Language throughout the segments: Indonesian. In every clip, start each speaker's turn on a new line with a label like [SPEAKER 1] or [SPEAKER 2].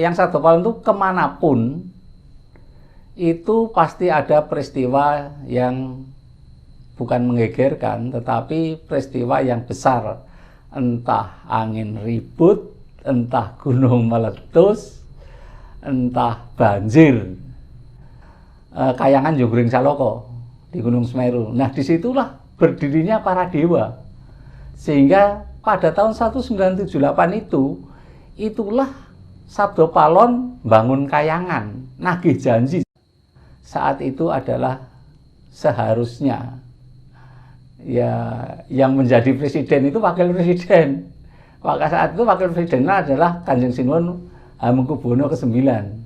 [SPEAKER 1] Eyang Sabdo Palon itu kemanapun itu pasti ada peristiwa yang bukan menggegerkan, tetapi peristiwa yang besar. Entah angin ribut, entah gunung meletus, entah banjir. Kayangan Jonggring Saloko di Gunung Semeru. Nah, disitulah berdirinya para dewa. Sehingga pada tahun 1978 itulah Sabdo Palon bangun kayangan, nagih janji. Saat itu adalah seharusnya ya yang menjadi presiden itu wakil presiden. Maka saat itu wakil presidennya adalah Kanjeng Sinuwun Hamengkubuwono ke-9.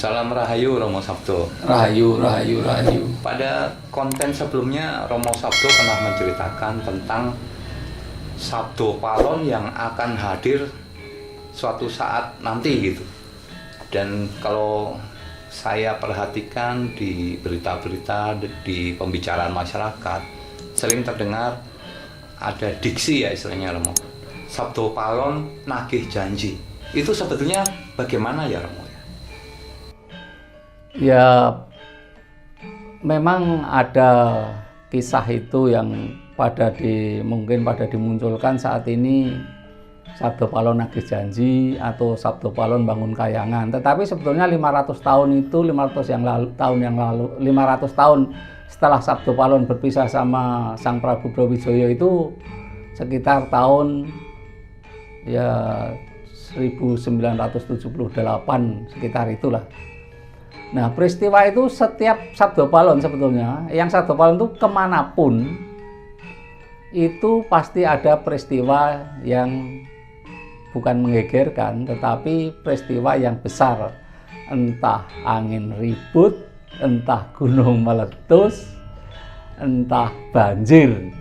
[SPEAKER 2] Salam Rahayu Romo Sabdo.
[SPEAKER 1] Rahayu, rahayu, rahayu.
[SPEAKER 2] Pada konten sebelumnya Romo Sabdo pernah menceritakan tentang Sabdo Palon yang akan hadir suatu saat nanti gitu. Dan kalau saya perhatikan di berita-berita, di pembicaraan masyarakat, sering terdengar ada diksi ya istilahnya Romo. Sabdo Palon nagih janji. Itu sebetulnya bagaimana ya Romo?
[SPEAKER 1] Ya, memang ada kisah itu yang mungkin pada dimunculkan saat ini Sabdo Palon nagih janji atau Sabdo Palon bangun kayangan. Tetapi sebetulnya 500 tahun itu 500 tahun setelah Sabdo Palon berpisah sama Sang Prabu Brawijaya itu sekitar tahun ya 1978 sekitar itulah. Nah, peristiwa itu setiap Sabdo Palon sebetulnya, Eyang Sabdo Palon itu kemanapun itu pasti ada peristiwa yang bukan menggegerkan, tetapi peristiwa yang besar. Entah angin ribut, entah gunung meletus, entah banjir.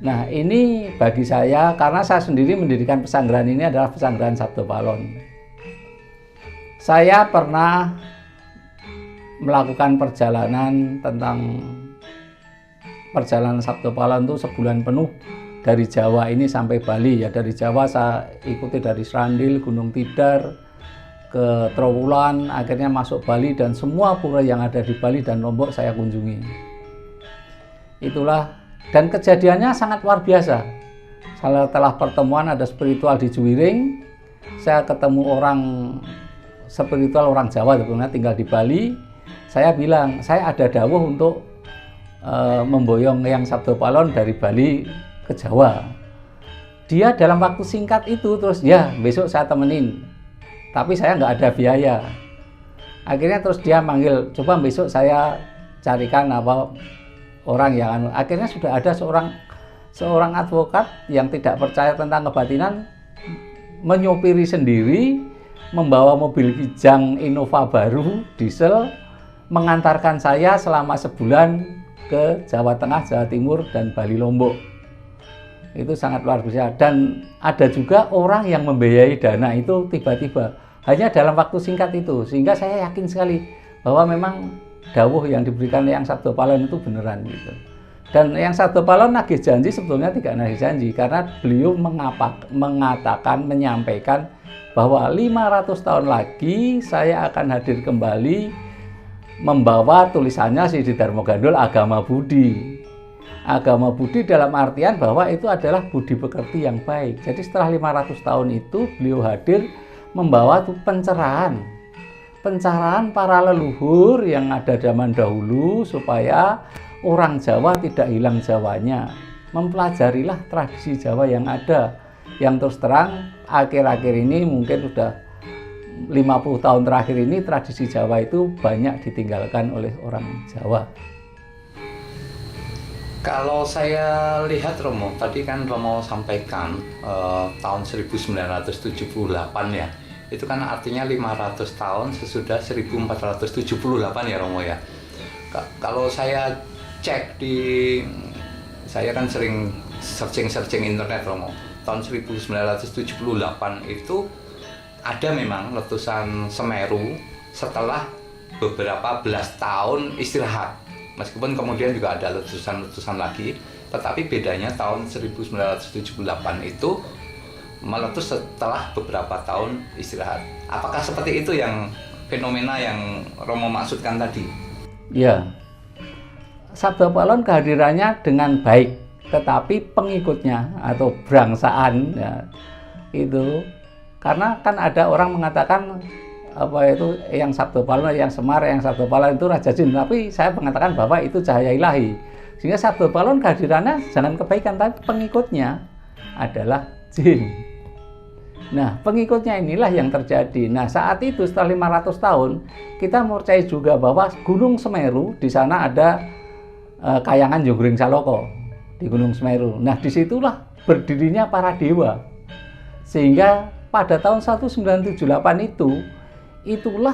[SPEAKER 1] Nah, ini bagi saya, karena saya sendiri mendirikan pesanggrahan ini adalah pesanggrahan Sabdo Palon. Saya pernah melakukan perjalanan Sabdo Palon itu sebulan penuh dari Jawa ini sampai Bali. Ya, dari Jawa saya ikuti dari Srandil, Gunung Tidar, ke Trowulan, akhirnya masuk Bali dan semua pura yang ada di Bali dan Lombok saya kunjungi. Itulah, dan kejadiannya sangat luar biasa. Setelah pertemuan ada spiritual di Juwiring, saya ketemu orang spiritual, orang Jawa sebetulnya tinggal di Bali. Saya bilang, saya ada dawuh untuk memboyong Eyang Sabdo Palon dari Bali ke Jawa. Dia dalam waktu singkat itu terus, ya besok saya temenin, tapi saya nggak ada biaya. Akhirnya terus dia manggil, coba besok saya carikan orang yang akhirnya sudah ada seorang advokat yang tidak percaya tentang kebatinan menyopiri sendiri, membawa mobil Kijang Innova baru diesel, mengantarkan saya selama sebulan ke Jawa Tengah, Jawa Timur, dan Bali Lombok. Itu sangat luar biasa. Dan ada juga orang yang membiayai dana itu tiba-tiba hanya dalam waktu singkat itu, sehingga saya yakin sekali bahwa memang dawuh yang diberikan Eyang Sabdo Palon itu beneran gitu. Dan Eyang Sabdo Palon nagih janji sebetulnya tidak nagih janji, karena beliau menyampaikan bahwa 500 tahun lagi saya akan hadir kembali membawa tulisannya Sidi Darmo Gandul, Agama Budi. Agama Budi dalam artian bahwa itu adalah budi pekerti yang baik. Jadi setelah 500 tahun itu beliau hadir membawa pencerahan para leluhur yang ada zaman dahulu supaya orang Jawa tidak hilang Jawanya. Mempelajarilah tradisi Jawa yang ada, yang terus terang akhir-akhir ini mungkin sudah 50 tahun terakhir ini tradisi Jawa itu banyak ditinggalkan oleh orang Jawa.
[SPEAKER 2] Kalau saya lihat Romo, tadi kan Romo sampaikan tahun 1978 ya. Itu kan artinya 500 tahun sesudah 1478 ya Romo ya. Kalau saya cek saya kan sering searching internet Romo. Tahun 1978 itu ada memang letusan Semeru setelah beberapa belas tahun istirahat. Meskipun kemudian juga ada letusan-letusan lagi, tetapi bedanya tahun 1978 itu meletus setelah beberapa tahun istirahat. Apakah seperti itu yang fenomena yang Romo maksudkan tadi?
[SPEAKER 1] Ya, Sabda Palon kehadirannya dengan baik, tetapi pengikutnya atau berangsaan ya, itu karena kan ada orang mengatakan apa itu yang Sabda Palon, yang Semar, yang Sabda Palon itu Raja Jin, tapi saya mengatakan bahwa itu cahaya ilahi. Sehingga Sabda Palon kehadirannya jangan kebaikan, tapi pengikutnya adalah jin. Nah, pengikutnya inilah yang terjadi. Nah, saat itu setelah 500 tahun, kita percaya juga bahwa Gunung Semeru, di sana ada Kayangan Jonggring Saloko di Gunung Semeru. Nah, disitulah berdirinya para dewa. Sehingga pada tahun 1978 itulah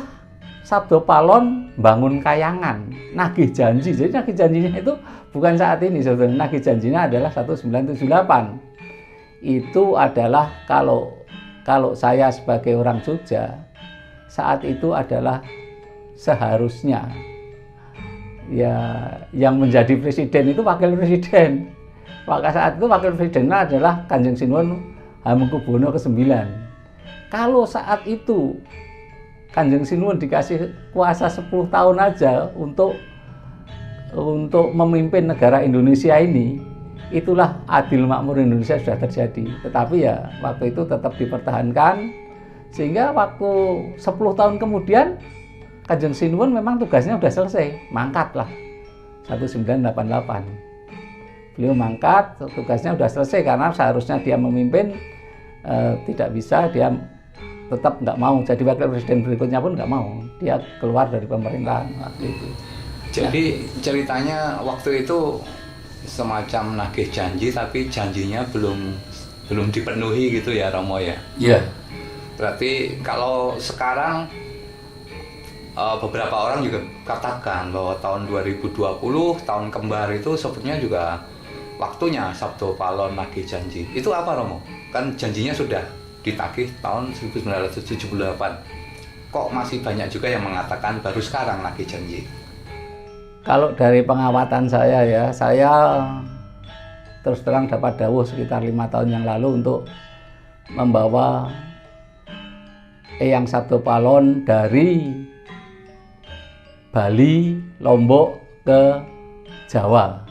[SPEAKER 1] Sabda Palon bangun kayangan, nagih janji. Jadi nagih janjinya itu bukan saat ini, saudara. Nagih janjinya adalah 1978. Itu adalah kalau saya sebagai orang Jogja, saat itu adalah seharusnya ya yang menjadi presiden itu wakil presiden. Maka saat itu wakil presidennya adalah Kanjeng Sinuwun Hamengkubuwono ke-9. Kalau saat itu Kanjeng Sinuwun dikasih kuasa 10 tahun aja untuk memimpin negara Indonesia ini, itulah adil makmur Indonesia sudah terjadi. Tetapi ya waktu itu tetap dipertahankan, sehingga waktu 10 tahun kemudian Kanjeng Sinuwun memang tugasnya sudah selesai, mangkatlah 1988. Beliau mangkat, tugasnya sudah selesai karena seharusnya dia memimpin, tidak bisa, dia tetap nggak mau jadi wakil presiden berikutnya pun nggak mau, dia keluar dari pemerintahan waktu itu.
[SPEAKER 2] Jadi ceritanya waktu itu semacam nagih janji, tapi janjinya belum dipenuhi gitu ya Romo ya?
[SPEAKER 1] Iya.
[SPEAKER 2] Berarti kalau sekarang beberapa orang juga katakan bahwa tahun 2020 tahun kembar itu sebetulnya juga waktunya Sabda Palon nagih janji. Itu apa Romo? Kan janjinya sudah ditagih tahun 1978. Kok masih banyak juga yang mengatakan baru sekarang nagih janji?
[SPEAKER 1] Kalau dari pengawatan saya ya, saya terus terang dapat dawuh sekitar 5 tahun yang lalu untuk membawa Eyang Sabda Palon dari Bali, Lombok ke Jawa.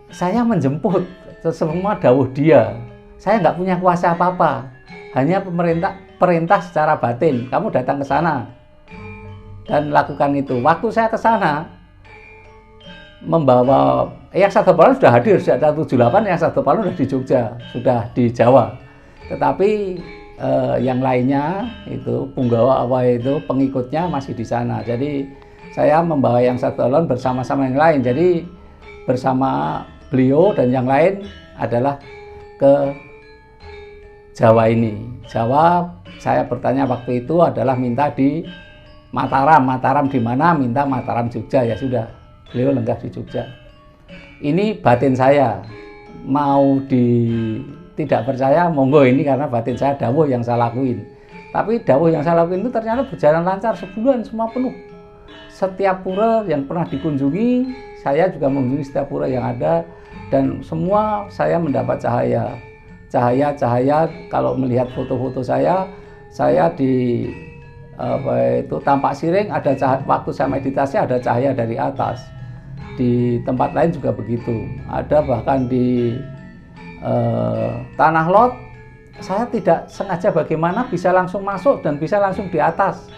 [SPEAKER 1] Saya menjemput semua dawuh dia. Saya nggak punya kuasa apa-apa, hanya perintah secara batin. Kamu datang ke sana dan lakukan itu. Waktu saya ke sana membawa Eyang Sabda Palon sudah hadir sejak tahun 78, Eyang Sabda Palon sudah di Jogja, sudah di Jawa. Tetapi yang lainnya itu Punggawa Awai itu pengikutnya masih di sana. Jadi saya membawa Eyang Sabda Palon bersama-sama yang lain. Jadi bersama beliau dan yang lain adalah ke Jawa ini. Jawa, saya bertanya waktu itu adalah minta di Mataram. Mataram di mana? Minta Mataram Jogja, ya sudah. Beliau lenggah di Jogja. Ini batin saya. Mau tidak percaya, monggo, ini karena batin saya, dawuh yang saya lakuin. Tapi dawuh yang saya lakuin itu ternyata berjalan lancar, sebulan semua penuh. Setiap pura yang pernah dikunjungi, saya juga mengunjungi setiap pura yang ada, dan semua saya mendapat cahaya. Cahaya kalau melihat foto-foto saya di Tampak Siring ada cahaya, waktu saya meditasi ada cahaya dari atas. Di tempat lain juga begitu. Ada bahkan di Tanah Lot, saya tidak sengaja bagaimana bisa langsung masuk dan bisa langsung di atas.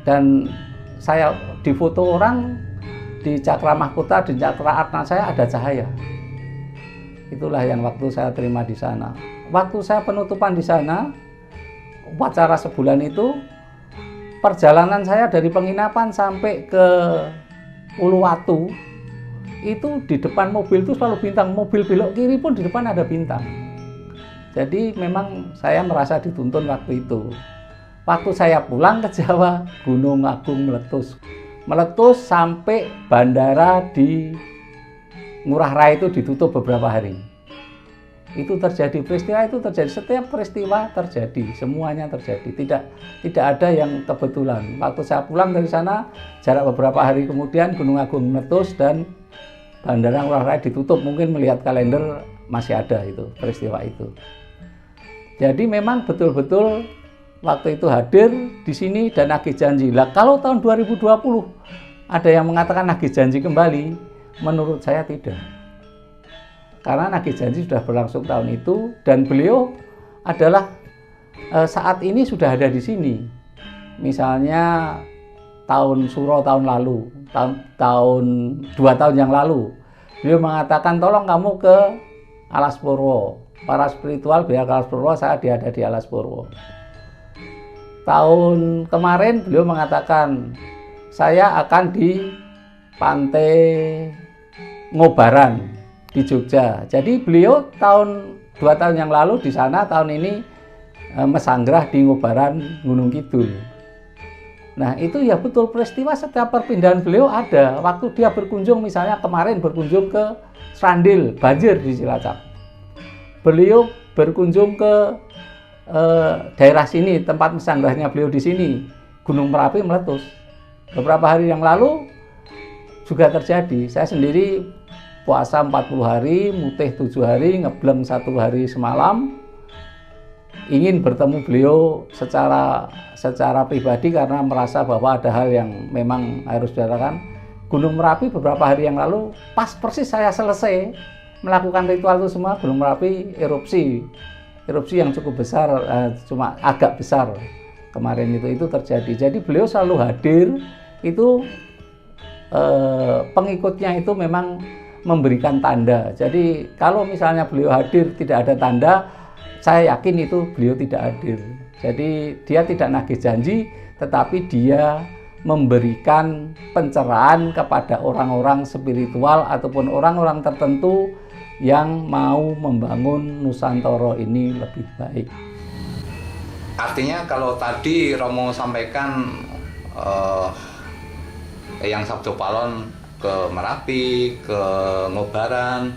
[SPEAKER 1] Dan saya difoto orang di Cakra Mahkota, di Cakra Atna saya ada cahaya. Itulah yang waktu saya terima di sana. Waktu saya penutupan di sana, upacara sebulan itu, perjalanan saya dari penginapan sampai ke Uluwatu itu di depan mobil itu selalu bintang, mobil belok kiri pun di depan ada bintang. Jadi memang saya merasa dituntun waktu itu. Waktu saya pulang ke Jawa, Gunung Agung meletus. Meletus sampai bandara di Ngurah Rai itu ditutup beberapa hari. Itu terjadi, peristiwa itu terjadi, setiap peristiwa terjadi, semuanya terjadi. Tidak ada yang kebetulan. Waktu saya pulang dari sana, jarak beberapa hari kemudian Gunung Agung meletus dan bandara Ngurah Rai ditutup. Mungkin melihat kalender masih ada itu peristiwa itu. Jadi memang betul-betul waktu itu hadir di sini dan nagih janji. Lah kalau tahun 2020 ada yang mengatakan nagih janji kembali, menurut saya tidak. Karena nagih janji sudah berlangsung tahun itu dan beliau adalah saat ini sudah ada di sini. Misalnya tahun Suro tahun lalu, tahun 2 tahun yang lalu, beliau mengatakan tolong kamu ke Alas Purwo. Para spiritual biar ke Alas Purwo, saya ada di Alas Purwo. Tahun kemarin beliau mengatakan saya akan di Pantai Ngobaran di Jogja. Jadi beliau 2 tahun yang lalu di sana, tahun ini mesanggrah di Ngobaran Gunung Kidul. Nah itu ya betul, peristiwa setiap perpindahan beliau ada. Waktu dia berkunjung, misalnya kemarin berkunjung ke Srandil, banjir di Cilacap. Beliau berkunjung ke daerah sini, tempat mesanggrahnya beliau di sini, Gunung Merapi meletus. Beberapa hari yang lalu juga terjadi. Saya sendiri puasa 40 hari, mutih 7 hari, ngebleng 1 hari semalam. Ingin bertemu beliau secara pribadi karena merasa bahwa ada hal yang memang harus dilakukan. Gunung Merapi beberapa hari yang lalu, pas persis saya selesai melakukan ritual itu semua, Gunung Merapi erupsi yang cukup besar, cuma agak besar kemarin itu terjadi. Jadi beliau selalu hadir, itu pengikutnya itu memang memberikan tanda. Jadi kalau misalnya beliau hadir tidak ada tanda, saya yakin itu beliau tidak hadir. Jadi dia tidak nagih janji, tetapi dia memberikan pencerahan kepada orang-orang spiritual ataupun orang-orang tertentu yang mau membangun Nusantara ini lebih baik.
[SPEAKER 2] Artinya kalau tadi Romo sampaikan Eyang Sabdo Palon ke Merapi, ke Ngobaran,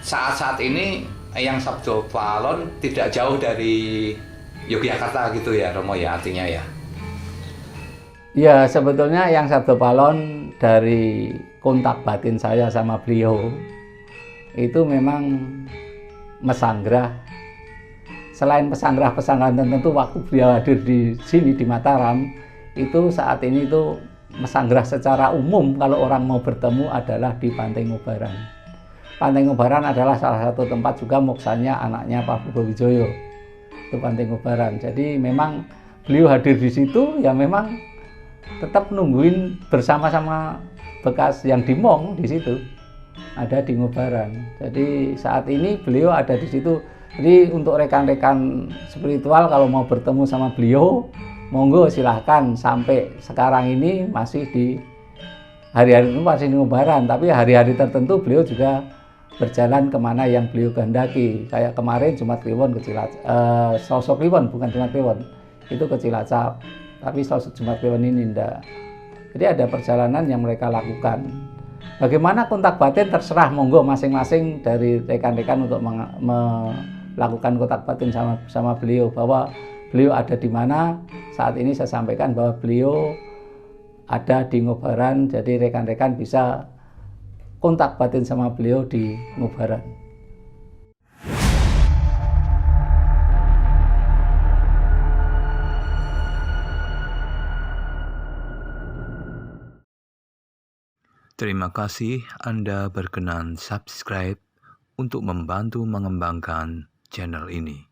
[SPEAKER 2] saat-saat ini Eyang Sabdo Palon tidak jauh dari Yogyakarta gitu ya Romo ya, artinya ya?
[SPEAKER 1] Ya sebetulnya Eyang Sabdo Palon dari kontak batin saya sama beliau itu memang mesanggrah. Selain pesanggrahan tertentu, waktu beliau hadir di sini di Mataram, itu saat ini itu mesanggrah secara umum kalau orang mau bertemu adalah di Pantai Ngobaran. Pantai Ngobaran adalah salah satu tempat juga moksanya anaknya Pak Bobowijoyo. Itu Pantai Ngobaran. Jadi memang beliau hadir di situ ya memang tetap nungguin bersama-sama bekas yang di Mong di situ. Ada di Ngobaran. Jadi saat ini beliau ada di situ. Jadi untuk rekan-rekan spiritual kalau mau bertemu sama beliau, monggo silahkan. Sampai sekarang ini masih di hari-hari itu masih di Ngobaran, tapi hari-hari tertentu beliau juga berjalan kemana yang beliau kehendaki. Kayak kemarin Jumat Kliwon ke Cilacap, Selasa Kliwon bukan Jumat Kliwon, itu ke Cilacap. Tapi Selasa Jumat Kliwon ini enggak. Jadi ada perjalanan yang mereka lakukan. Bagaimana kontak batin terserah, monggo masing-masing dari rekan-rekan untuk melakukan kontak batin sama beliau, bahwa beliau ada di mana. Saat ini saya sampaikan bahwa beliau ada di Ngobaran, jadi rekan-rekan bisa kontak batin sama beliau di Ngobaran.
[SPEAKER 3] Terima kasih Anda berkenan subscribe untuk membantu mengembangkan channel ini.